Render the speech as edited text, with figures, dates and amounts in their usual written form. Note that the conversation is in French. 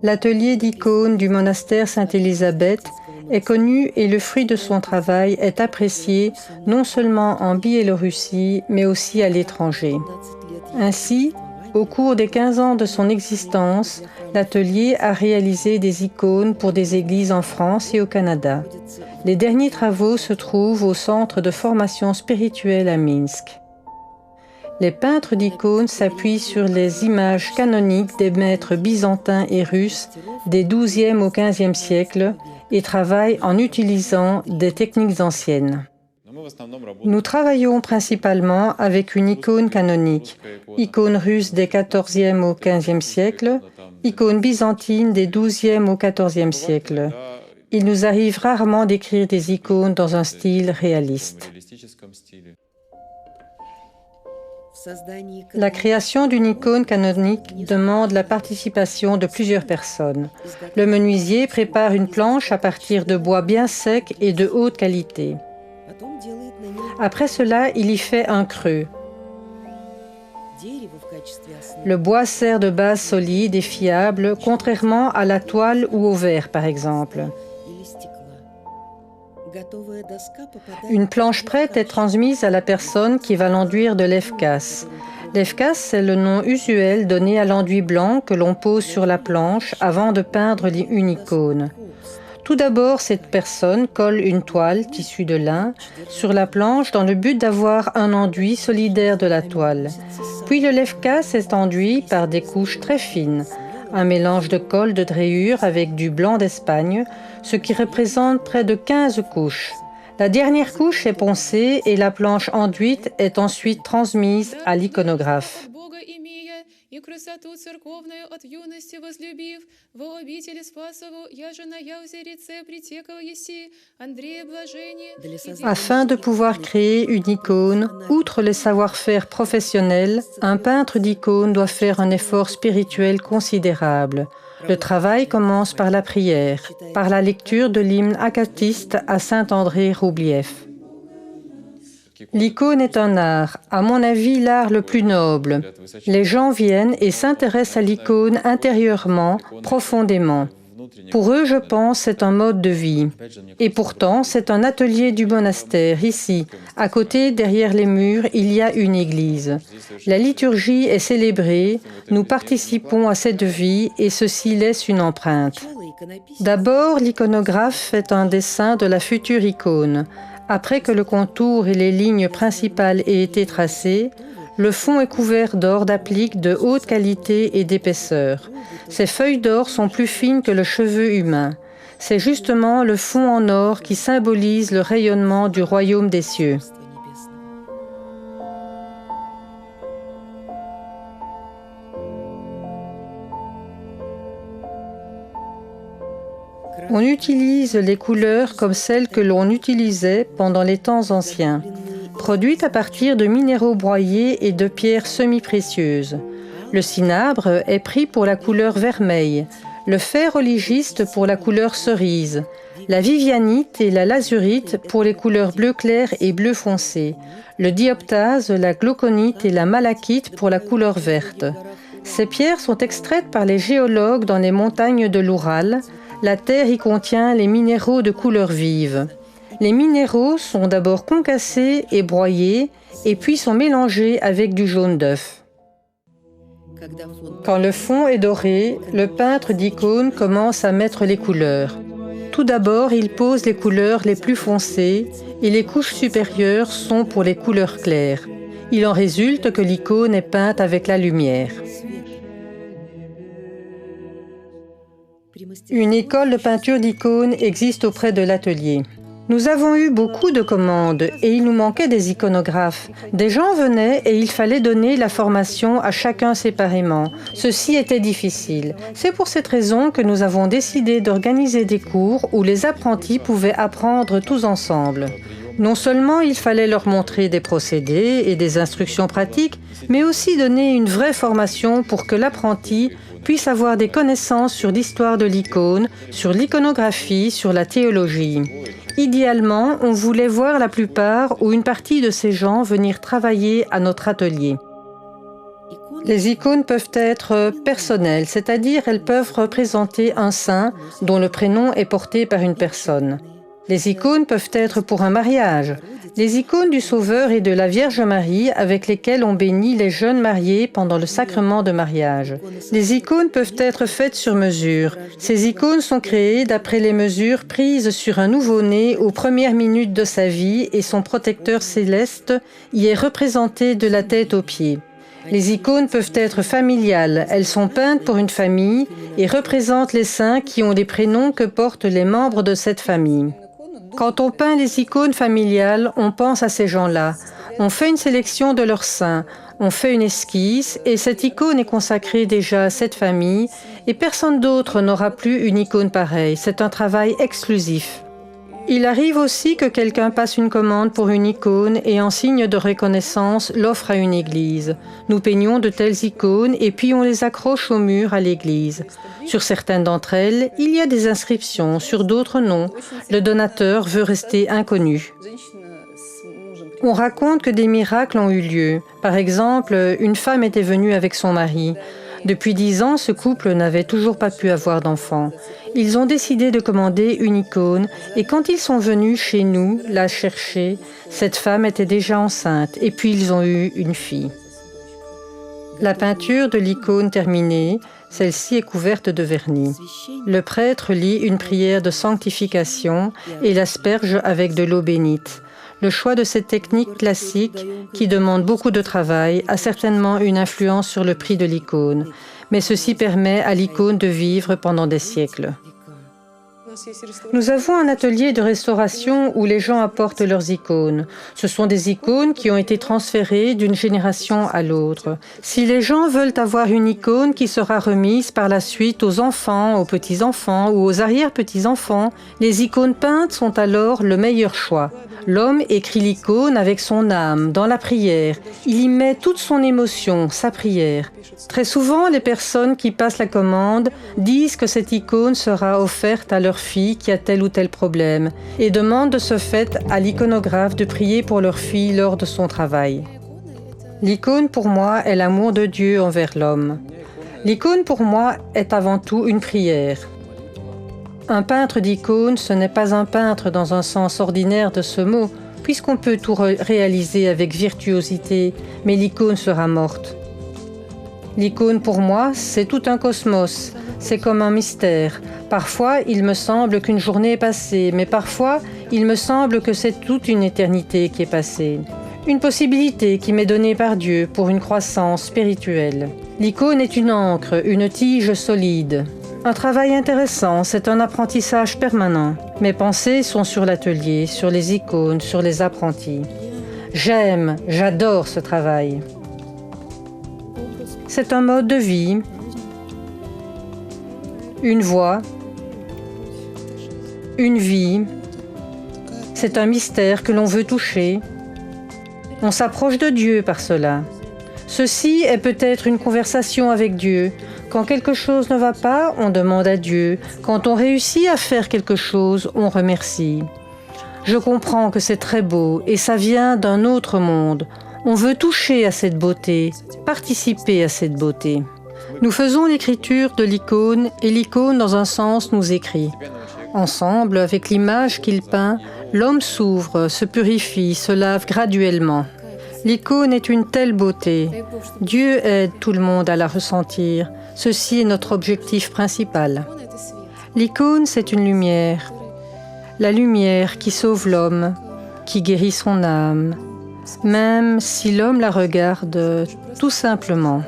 L'atelier d'icônes du monastère Sainte-Élisabeth est connu et le fruit de son travail est apprécié non seulement en Biélorussie, mais aussi à l'étranger. Ainsi, au cours des 15 ans de son existence, l'atelier a réalisé des icônes pour des églises en France et au Canada. Les derniers travaux se trouvent au Centre de formation spirituelle à Minsk. Les peintres d'icônes s'appuient sur les images canoniques des maîtres byzantins et russes des XIIe au XVe siècle et travaillent en utilisant des techniques anciennes. Nous travaillons principalement avec une icône canonique, icône russe des XIVe au XVe siècle, icône byzantine des XIIe au XIVe siècle. Il nous arrive rarement d'écrire des icônes dans un style réaliste. La création d'une icône canonique demande la participation de plusieurs personnes. Le menuisier prépare une planche à partir de bois bien sec et de haute qualité. Après cela, il y fait un creux. Le bois sert de base solide et fiable, contrairement à la toile ou au verre, par exemple. Une planche prête est transmise à la personne qui va l'enduire de l'efficace. L'efficace, c'est le nom usuel donné à l'enduit blanc que l'on pose sur la planche avant de peindre une icône. Tout d'abord, cette personne colle une toile, tissue de lin, sur la planche dans le but d'avoir un enduit solidaire de la toile. Puis le lefkas est enduit par des couches très fines, un mélange de colle de Dréhur avec du blanc d'Espagne, ce qui représente près de 15 couches. La dernière couche est poncée et la planche enduite est ensuite transmise à l'iconographe. И красоту церковную от юности возлюбив, во обители Спасову, я же на Яузерице притекал еси, Андрея Блажение. Afin de pouvoir créer une icône, outre les savoir-faire professionnels, un peintre d'icône doit faire un effort spirituel considérable. Le travail commence par la prière, par la lecture de l'hymne acatiste à Saint-André Roubliev. L'icône est un art, à mon avis l'art le plus noble. Les gens viennent et s'intéressent à l'icône intérieurement, profondément. Pour eux, je pense, c'est un mode de vie. Et pourtant, c'est un atelier du monastère, ici. À côté, derrière les murs, il y a une église. La liturgie est célébrée, nous participons à cette vie et ceci laisse une empreinte. D'abord, l'iconographe fait un dessin de la future icône. Après que le contour et les lignes principales aient été tracés, le fond est couvert d'or d'applique de haute qualité et d'épaisseur. Ces feuilles d'or sont plus fines que le cheveu humain. C'est justement le fond en or qui symbolise le rayonnement du royaume des cieux. On utilise les couleurs comme celles que l'on utilisait pendant les temps anciens, produites à partir de minéraux broyés et de pierres semi-précieuses. Le cinabre est pris pour la couleur vermeille, le fer oligiste pour la couleur cerise, la vivianite et la lazurite pour les couleurs bleu clair et bleu foncé, le dioptase, la glauconite et la malachite pour la couleur verte. Ces pierres sont extraites par les géologues dans les montagnes de l'Oural. La terre y contient les minéraux de couleur vive. Les minéraux sont d'abord concassés et broyés, et puis sont mélangés avec du jaune d'œuf. Quand le fond est doré, le peintre d'icône commence à mettre les couleurs. Tout d'abord, il pose les couleurs les plus foncées, et les couches supérieures sont pour les couleurs claires. Il en résulte que l'icône est peinte avec la lumière. Une école de peinture d'icônes existe auprès de l'atelier. Nous avons eu beaucoup de commandes et il nous manquait des iconographes. Des gens venaient et il fallait donner la formation à chacun séparément. Ceci était difficile. C'est pour cette raison que nous avons décidé d'organiser des cours où les apprentis pouvaient apprendre tous ensemble. Non seulement il fallait leur montrer des procédés et des instructions pratiques, mais aussi donner une vraie formation pour que l'apprenti puisse avoir des connaissances sur l'histoire de l'icône, sur l'iconographie, sur la théologie. Idéalement, on voulait voir la plupart ou une partie de ces gens venir travailler à notre atelier. Les icônes peuvent être personnelles, c'est-à-dire elles peuvent représenter un saint dont le prénom est porté par une personne. Les icônes peuvent être pour un mariage. Les icônes du Sauveur et de la Vierge Marie avec lesquelles on bénit les jeunes mariés pendant le sacrement de mariage. Les icônes peuvent être faites sur mesure. Ces icônes sont créées d'après les mesures prises sur un nouveau-né aux premières minutes de sa vie et son protecteur céleste y est représenté de la tête aux pieds. Les icônes peuvent être familiales. Elles sont peintes pour une famille et représentent les saints qui ont les prénoms que portent les membres de cette famille. Quand on peint les icônes familiales, on pense à ces gens-là. On fait une sélection de leurs saints, on fait une esquisse et cette icône est consacrée déjà à cette famille et personne d'autre n'aura plus une icône pareille. C'est un travail exclusif. Il arrive aussi que quelqu'un passe une commande pour une icône et en signe de reconnaissance l'offre à une église. Nous peignons de telles icônes et puis on les accroche au mur à l'église. Sur certaines d'entre elles, il y a des inscriptions, sur d'autres non. Le donateur veut rester inconnu. On raconte que des miracles ont eu lieu. Par exemple, une femme était venue avec son mari. Depuis 10 ans, ce couple n'avait toujours pas pu avoir d'enfant. Ils ont décidé de commander une icône et quand ils sont venus chez nous la chercher, cette femme était déjà enceinte et puis ils ont eu une fille. La peinture de l'icône terminée, celle-ci est couverte de vernis. Le prêtre lit une prière de sanctification et l'asperge avec de l'eau bénite. Le choix de cette technique classique, qui demande beaucoup de travail, a certainement une influence sur le prix de l'icône, mais ceci permet à l'icône de vivre pendant des siècles. Nous avons un atelier de restauration où les gens apportent leurs icônes. Ce sont des icônes qui ont été transférées d'une génération à l'autre. Si les gens veulent avoir une icône qui sera remise par la suite aux enfants, aux petits-enfants ou aux arrière-petits-enfants, les icônes peintes sont alors le meilleur choix. L'homme écrit l'icône avec son âme, dans la prière. Il y met toute son émotion, sa prière. Très souvent, les personnes qui passent la commande disent que cette icône sera offerte à leur fille qui a tel ou tel problème et demandent de ce fait à l'iconographe de prier pour leur fille lors de son travail. L'icône pour moi est l'amour de Dieu envers l'homme. L'icône pour moi est avant tout une prière. Un peintre d'icône, ce n'est pas un peintre dans un sens ordinaire de ce mot, puisqu'on peut tout réaliser avec virtuosité, mais l'icône sera morte. L'icône pour moi, c'est tout un cosmos, c'est comme un mystère. Parfois, il me semble qu'une journée est passée, mais parfois, il me semble que c'est toute une éternité qui est passée. Une possibilité qui m'est donnée par Dieu pour une croissance spirituelle. L'icône est une encre, une tige solide. Un travail intéressant, c'est un apprentissage permanent. Mes pensées sont sur l'atelier, sur les icônes, sur les apprentis. J'adore ce travail. C'est un mode de vie, une voie, une vie. C'est un mystère que l'on veut toucher. On s'approche de Dieu par cela. Ceci est peut-être une conversation avec Dieu. Quand quelque chose ne va pas, on demande à Dieu. Quand on réussit à faire quelque chose, on remercie. Je comprends que c'est très beau et ça vient d'un autre monde. On veut toucher à cette beauté, participer à cette beauté. Nous faisons l'écriture de l'icône et l'icône dans un sens nous écrit. Ensemble, avec l'image qu'il peint, l'homme s'ouvre, se purifie, se lave graduellement. L'icône est une telle beauté. Dieu aide tout le monde à la ressentir. Ceci est notre objectif principal. L'icône, c'est une lumière. La lumière qui sauve l'homme, qui guérit son âme, même si l'homme la regarde tout simplement.